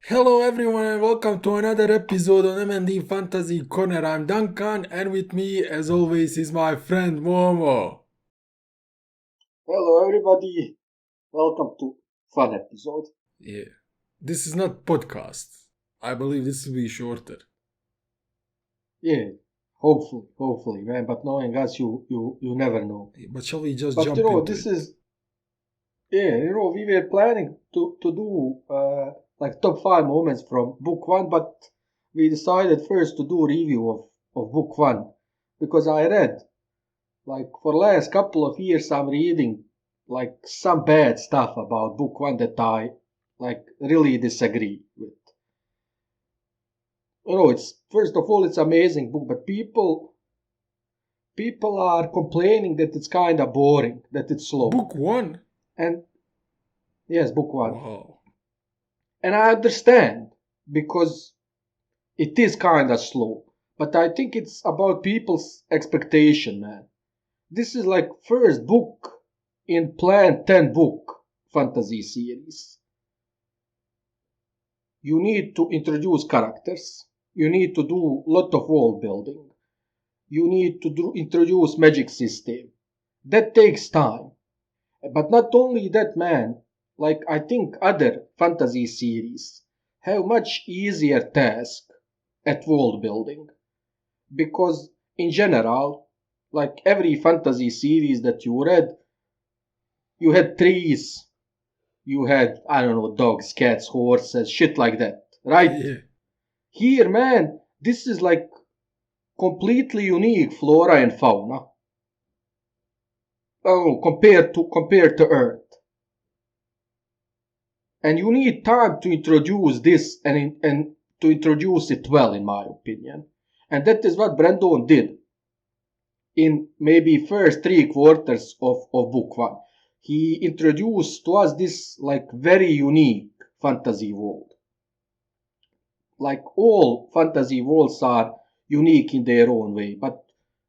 Hello everyone and welcome to another episode on M&D Fantasy Corner. I'm Duncan and with me as always is my friend Momo. Hello, everybody. Welcome to fun episode. Yeah. This is not podcast. I believe this will be shorter. Yeah, hopefully, man. But knowing us, you never know. But shall we just But jump into this it? is we were planning to do like top five moments from book one, but we decided first to do review of book one because I read like for last couple of years I'm reading like some bad stuff about book one that I like really disagree with. It's first of all it's amazing book, but people are complaining that it's kind of boring, that it's slow. Book 1? And yes, book one. Wow. And I understand because it is kind of slow, but I think it's about people's expectation, man. This is like first book in planned 10 book fantasy series. You need to introduce characters. You need to do lot of world building. You need to introduce magic system. That takes time. But not only that, man, like I think other fantasy series have much easier task at world building because in general, like every fantasy series that you read, you had trees, you had I don't know dogs, cats, horses, shit like that, right? Yeah. Here, man, this is like completely unique flora and fauna. Oh, compared to Earth. And you need time to introduce this and to introduce it well, in my opinion. And that is what Brandon did in maybe first three quarters of book one. He introduced to us this like very unique fantasy world. Like all fantasy worlds are unique in their own way, but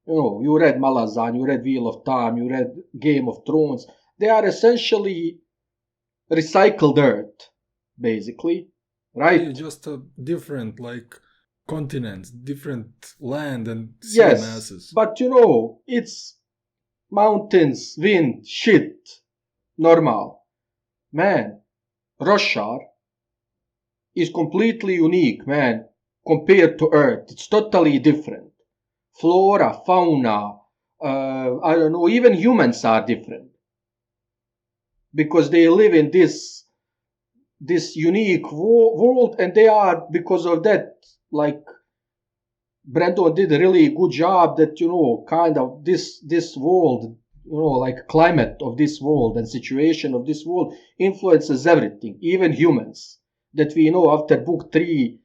you read Malazan, you read Wheel of Time, you read Game of Thrones. They are essentially recycled Earth, basically, Yeah, right? just a different continents, different land and sea Yes, masses. but it's mountains, wind, shit, normal. Man, Roshar is completely unique, man, compared to Earth. It's totally different. Flora, fauna, I don't know, even humans are different because they live in this unique world, and they are because of that like Brandon did a really good job that kind of this world, like climate of this world and situation of this world influences everything, even humans that we know after book 3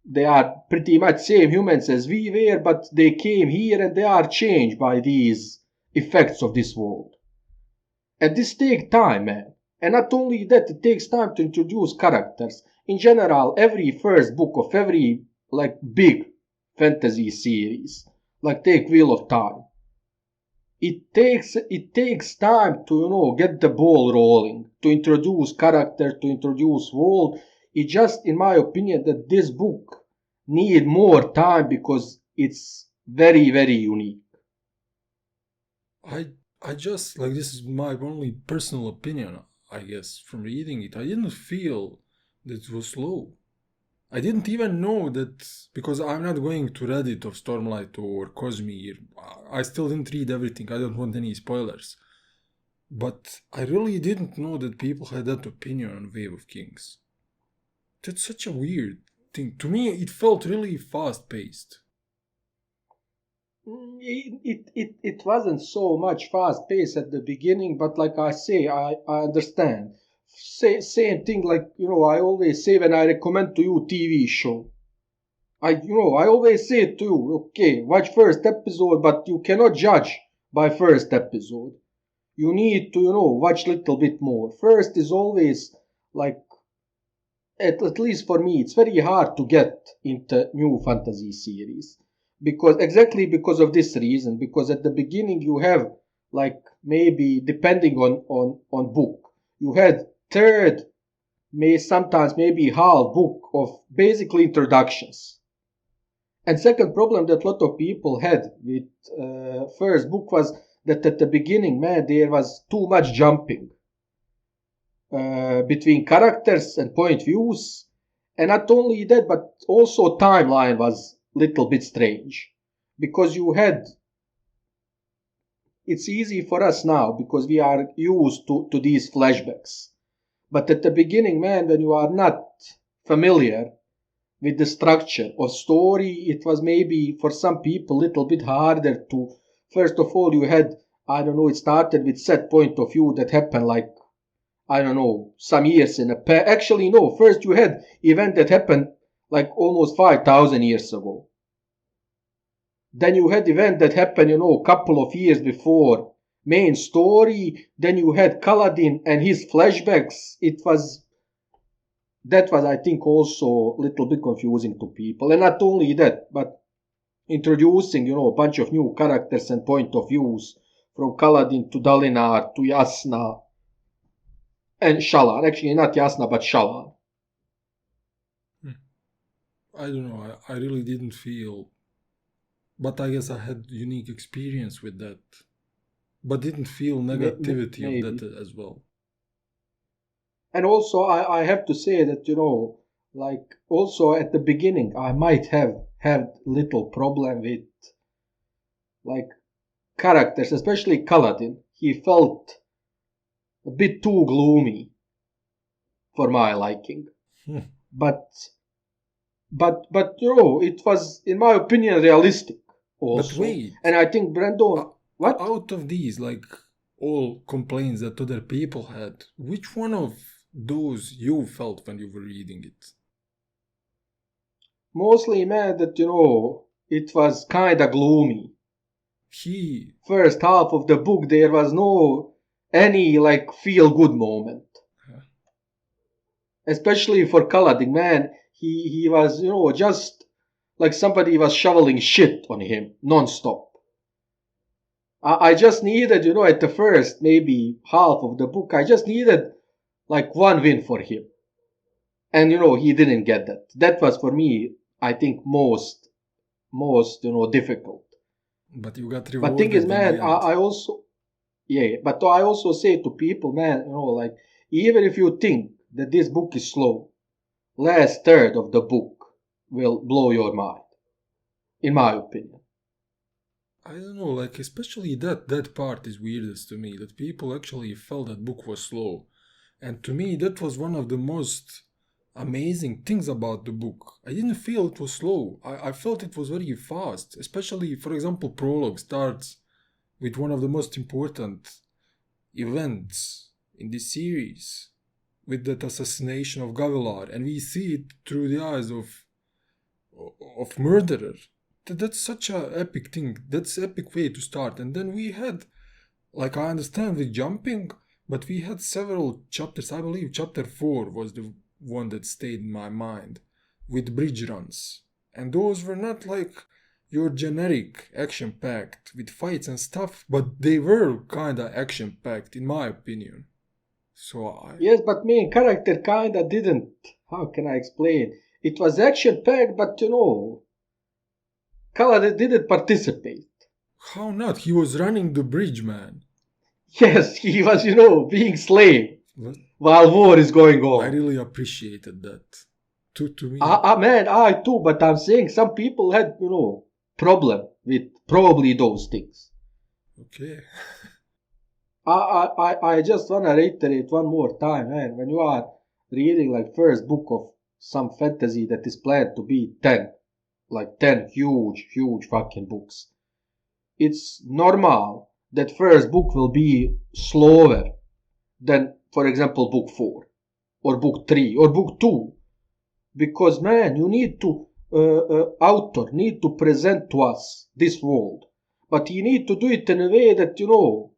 they are pretty much same humans as we were, but they came here and they are changed by these effects of this world. And this takes time, man. And not only that, it takes time to introduce characters. In general, every first book of every like big fantasy series, like take Wheel of Time, it takes time to get the ball rolling, to introduce character, to introduce world. It just, in my opinion, that this book need more time because it's very very unique. I I just this is my only personal opinion, I guess, from reading it. I didn't feel that it was slow. I didn't even know that because I'm not going to Reddit or Stormlight or Cosmere. I still didn't read everything. I don't want any spoilers. But I really didn't know that people had that opinion on Wave of Kings. That's such a weird thing. To me, it felt really fast paced. It wasn't so much fast pace at the beginning, but like I say, I understand. Same thing like I always say when I recommend to you TV show. I always say to you, okay, watch first episode, but you cannot judge by first episode. You need to watch little bit more. First is always like at least for me, it's very hard to get into new fantasy series because exactly because of this reason. Because at the beginning you have like maybe depending on book, you had third, may sometimes maybe half book of basically introductions. And second problem that a lot of people had with first book was that at the beginning, man, there was too much jumping between characters and point views. And not only that, but also timeline was little bit strange. Because you had, it's easy for us now because we are used to these flashbacks. But at the beginning, man, when you are not familiar with the structure of story, it was maybe for some people a little bit harder to. First of all, you had, I don't know, it started with set point of view that happened like, I don't know, some years in a past. Actually, no, first you had event that happened like almost 5,000 years ago. Then you had event that happened, a couple of years before main story. Then you had Kaladin and his flashbacks. That was, I think, also a little bit confusing to people. And not only that, but introducing, a bunch of new characters and point of views from Kaladin to Dalinar to Yasna and Shallan. Actually, not Yasna, but Shallan. I don't know. I really didn't feel, but I guess I had unique experience with that, but didn't feel negativity of that as well. And also, I have to say that, like also at the beginning, I might have had little problem with like characters, especially Kaladin. He felt a bit too gloomy for my liking. But it was, in my opinion, realistic also. But wait. And I think Brandon, what? Out of these, like, all complaints that other people had, which one of those you felt when you were reading it? Mostly, man, that, it was kinda gloomy. First half of the book, there was no any, like, feel-good moment. Especially for Kaladin, man. He was, just like somebody was shoveling shit on him non-stop. I just needed, at the first maybe half of the book, I just needed like one win for him. And, he didn't get that. That was for me, I think, most, difficult. But you got rewarded. But thing is, man, I also, but I also say to people, man, like, even if you think that this book is slow, last third of the book will blow your mind, in my opinion. I don't know, like, especially that part is weirdest to me, that people actually felt that book was slow. And to me, that was one of the most amazing things about the book. I didn't feel it was slow. I felt it was very fast. Especially, for example, prologue starts with one of the most important events in this series, with that assassination of Gavilar, and we see it through the eyes of murderer. That's such a epic thing. That's epic way to start. And then we had, like, I understand with jumping, but we had several chapters. I believe chapter 4 was the one that stayed in my mind, with bridge runs. And those were not like your generic action-packed with fights and stuff, but they were kinda action-packed in my opinion. Yes, but main character kinda didn't. How can I explain? It was action-packed, but Kaladin didn't participate. How not? He was running the bridge, man. Yes, he was, being slave while war is going on. I really appreciated that. To me. Man, I too, but I'm saying some people had, problem with probably those things. Okay. I just want to reiterate one more time, man. When you are reading like first book of some fantasy that is planned to be 10 huge fucking books, it's normal that first book will be slower than, for example, book 4 or book 3 or book 2. Because, man, you need to, author need to present to us this world. But he need to do it in a way that,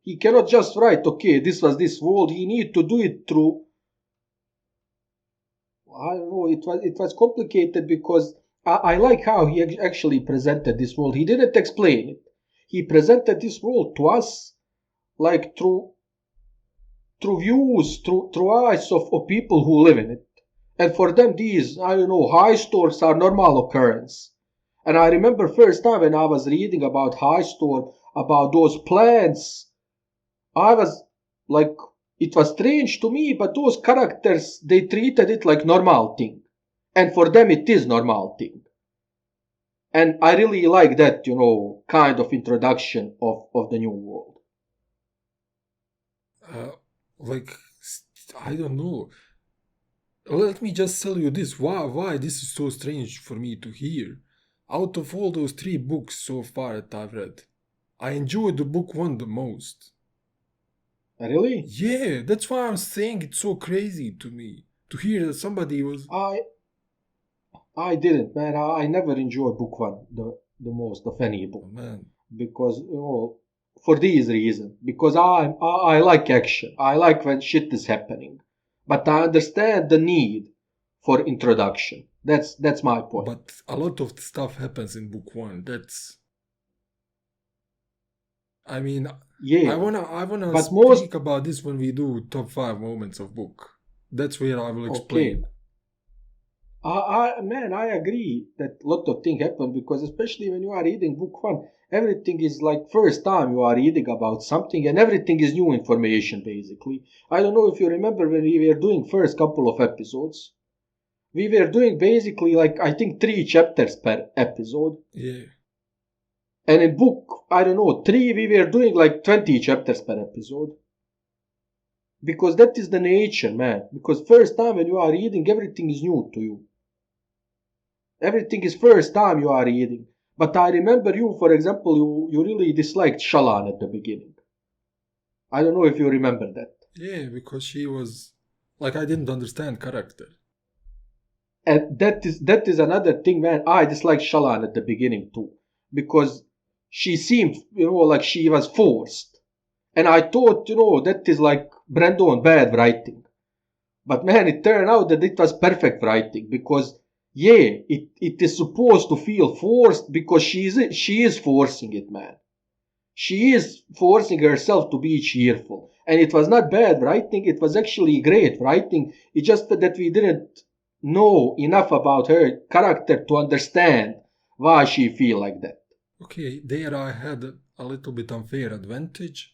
he cannot just write, okay, this was this world. He need to do it through, I don't know, it was complicated because I like how he actually presented this world. He didn't explain it. He presented this world to us like through views, through eyes of people who live in it. And for them, these, I don't know, high storms are normal occurrence. And I remember first time when I was reading about high storm, about those plants, I was like, it was strange to me, but those characters, they treated it like normal thing. And for them, it is normal thing. And I really like that, kind of introduction of the new world. Uh, like, I don't know. Let me just tell you this. Why this is so strange for me to hear? Out of all those three books so far that I've read, I enjoyed the book one the most. Really? Yeah, that's why I'm saying it's so crazy to me to hear that somebody was. I didn't, man. I never enjoy book one the most of any book Oh man. because for these reasons. Because I like action. I like when shit is happening, but I understand the need for introduction. That's my point. But a lot of stuff happens in book one. I mean, Yeah, I wanna but most speak about this when we do top 5 moments of book. That's where I will okay. explain. I agree that a lot of things happen because especially when you are reading book one, everything is like first time you are reading about something and everything is new information basically. I don't know if you remember when we were doing first couple of episodes, we were doing basically like I think 3 chapters per episode, Yeah. and in book I don't know three we were doing like 20 chapters per episode because that is the nature, man. Because first time when you are reading, everything is new to you. Everything is first time you are reading. But I remember you, for example, you really disliked Shalan at the beginning. I don't know if you remember that. Yeah, because she was like I didn't understand character. And that is another thing, man. I disliked Shalan at the beginning too. Because she seemed, like she was forced. And I thought, that is like Brandon bad writing. But man, it turned out that it was perfect writing because yeah, it is supposed to feel forced because she is forcing it, man. She is forcing herself to be cheerful. And it was not bad writing, it was actually great writing. It's just that we didn't know enough about her character to understand why she feel like that. Okay, there I had a little bit unfair advantage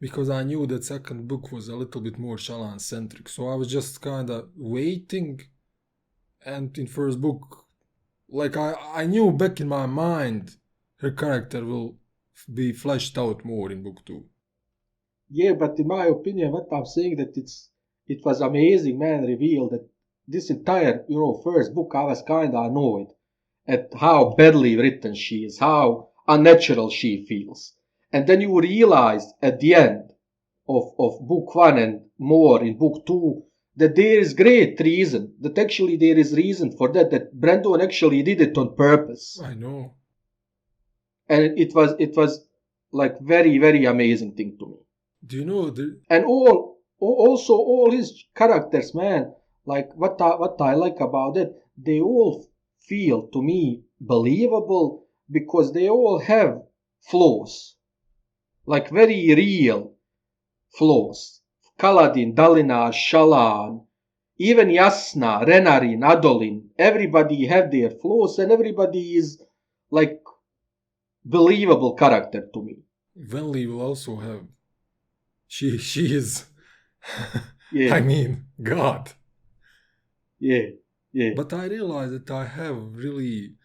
because I knew that second book was a little bit more Shalan centric. So I was just kind of waiting, and in first book, like I knew back in my mind her character will be fleshed out more in book two. Yeah, but in my opinion, what I'm saying that it was amazing, man, reveal that this entire, first book I was kinda annoyed at how badly written she is, how unnatural she feels. And then you realize at the end of book one and more in book two that there is great reason, that actually there is reason for that Brandon actually did it on purpose. I know. And it was like very, very amazing thing to me. Do you know the. And also all his characters, man, like what I like about it, they all feel to me believable because they all have flaws, like very real flaws. Kaladin, Dalinar, Shalan, even Yasna, Renarin, Adolin, everybody have their flaws and everybody is like believable character to me. Venli will also have. She is. Yeah, I mean, God. yeah, yeah. But I realize that I have really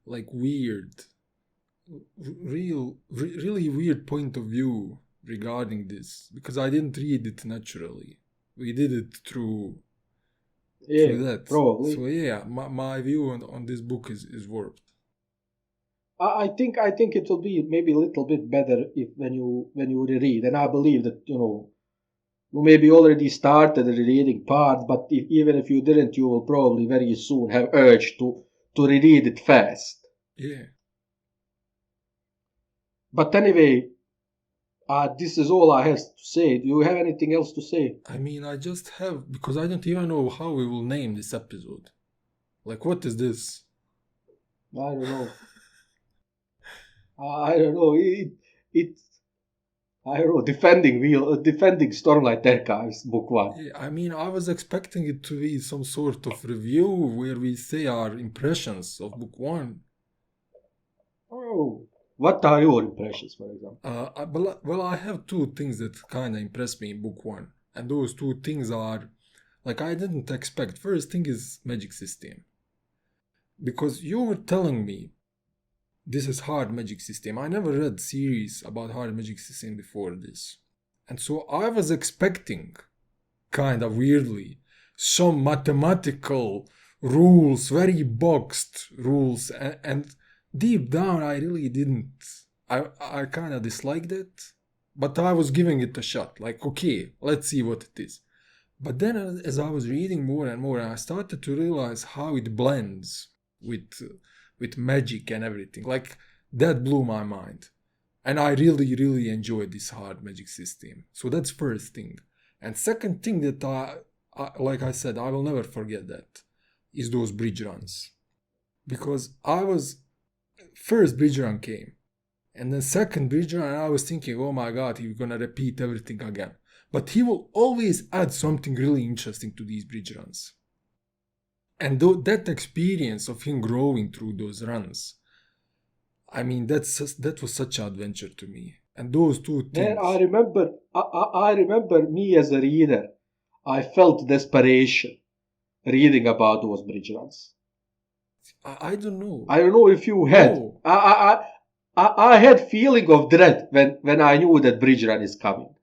like really weird point of view regarding this because I didn't read it naturally. We did it Yeah, through that. probably. So yeah, my view on this book is warped. I think it will be maybe a little bit better if when you reread, and I believe that you maybe already started the reading part, but even if you didn't, you will probably very soon have urge to reread it fast. Yeah, But anyway, this is all I have to say. Do you have anything else to say? I mean I just have because I don't even know how we will name this episode. Like what is this? I don't know. I don't know. It I don't know, defending Stormlight Archives, book one. Yeah, I mean, I was expecting it to be some sort of review where we say our impressions of book one. Oh, what are your impressions, for example? Well, I have two things that kind of impressed me in book one, and those two things are like I didn't expect. First thing is magic system, because you were telling me this is hard magic system. I never read series about hard magic system before this, and so I was expecting, kind of weirdly, some mathematical rules, very boxed rules, and deep down I really didn't. I kind of disliked it, but I was giving it a shot. Like, okay, let's see what it is. But then, as I was reading more and more, I started to realize how it blends with magic and everything. Like that blew my mind, and I really enjoyed this hard magic system. So that's first thing. And second thing that like I said, I will never forget that is those bridge runs, because I was first bridge run came, and then second bridge run, and I was thinking, oh my god, he's gonna repeat everything again. But he will always add something really interesting to these bridge runs. And that experience of him growing through those runs, I mean, that was such an adventure to me. And those two Man, things. I remember me as a reader. I felt desperation reading about those bridge runs. I don't know. I don't know if you had. No. I had feeling of dread when I knew that bridge run is coming,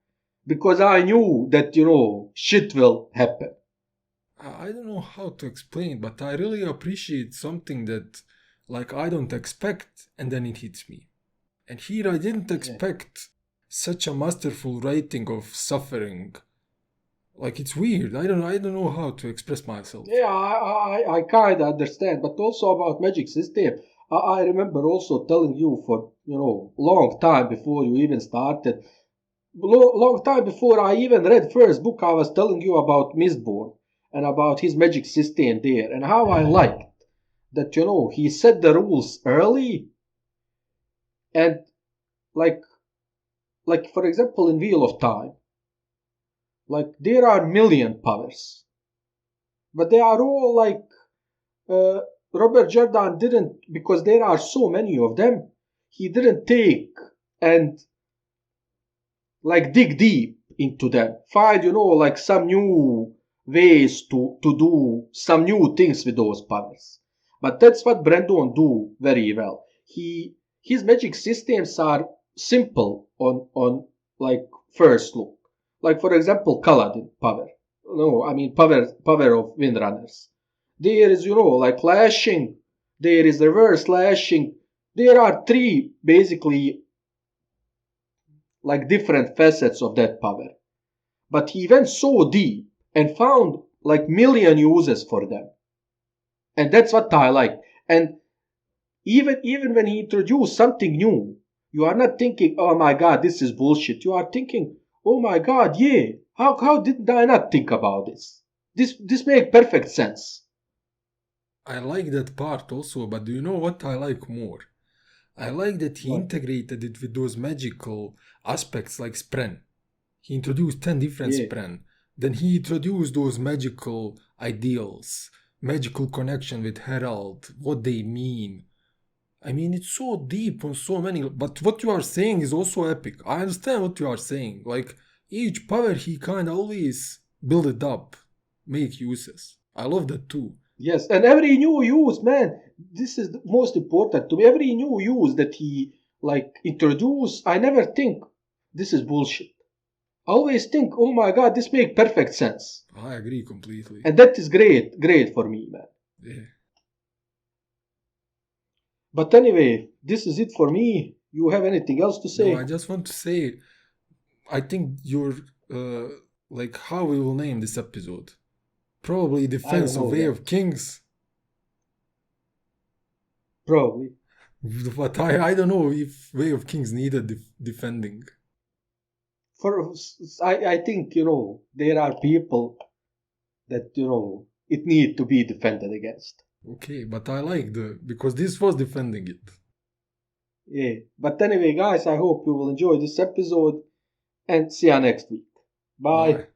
because I knew that shit will happen. I don't know how to explain, but I really appreciate something that, like, I don't expect, and then it hits me. And here I didn't expect such a masterful writing of suffering. Like, it's weird. I don't know how to express myself. Yeah, I kind of understand, but also about magic system. I remember also telling you for long time before you even started, long time before I even read first book. I was telling you about Mistborn and about his magic system there, and how I liked that he set the rules early, and like for example in Wheel of Time, like there are million powers, but they are all like Robert Jordan didn't, because there are so many of them, he didn't take and like dig deep into them, find like some new ways to do some new things with those powers. But that's what Brandon do very well. His magic systems are simple on like first look. Like for example, Kaladin power. No, I mean power of Windrunners. There is like lashing. There is reverse lashing. There are three basically like different facets of that power. But he went so deep and found like million uses for them. And that's what I like. And even when he introduced something new, you are not thinking, oh my god, this is bullshit. You are thinking, oh my god, yeah, how did I not think about this? This makes perfect sense. I like that part also, but do you know what I like more? I like that he What? integrated it with those magical aspects like Spren. He introduced 10 different Yeah. Spren. Then he introduced those magical ideals, magical connection with Herald, what they mean. I mean, it's so deep on so many, but what you are saying is also epic. I understand what you are saying. Like, each power he kind of always build it up, make uses. I love that too. Yes, and every new use, man, this is the most important to me. Every new use that he like introduce, I never think this is bullshit. I always think, oh my god, this makes perfect sense. I agree completely. And that is great for me, man. Yeah. But anyway, this is it for me. You have anything else to No, I say? just want to say, I think you're, like, how we will name this episode? Probably I don't Defense of know Way yet. of Kings. Probably. But I don't know if Way of Kings needed defending. For I think, there are people that, it need to be defended against. Okay, but I like because this was defending it. Yeah. But anyway, guys, I hope you will enjoy this episode. and see you next week. Bye. Bye.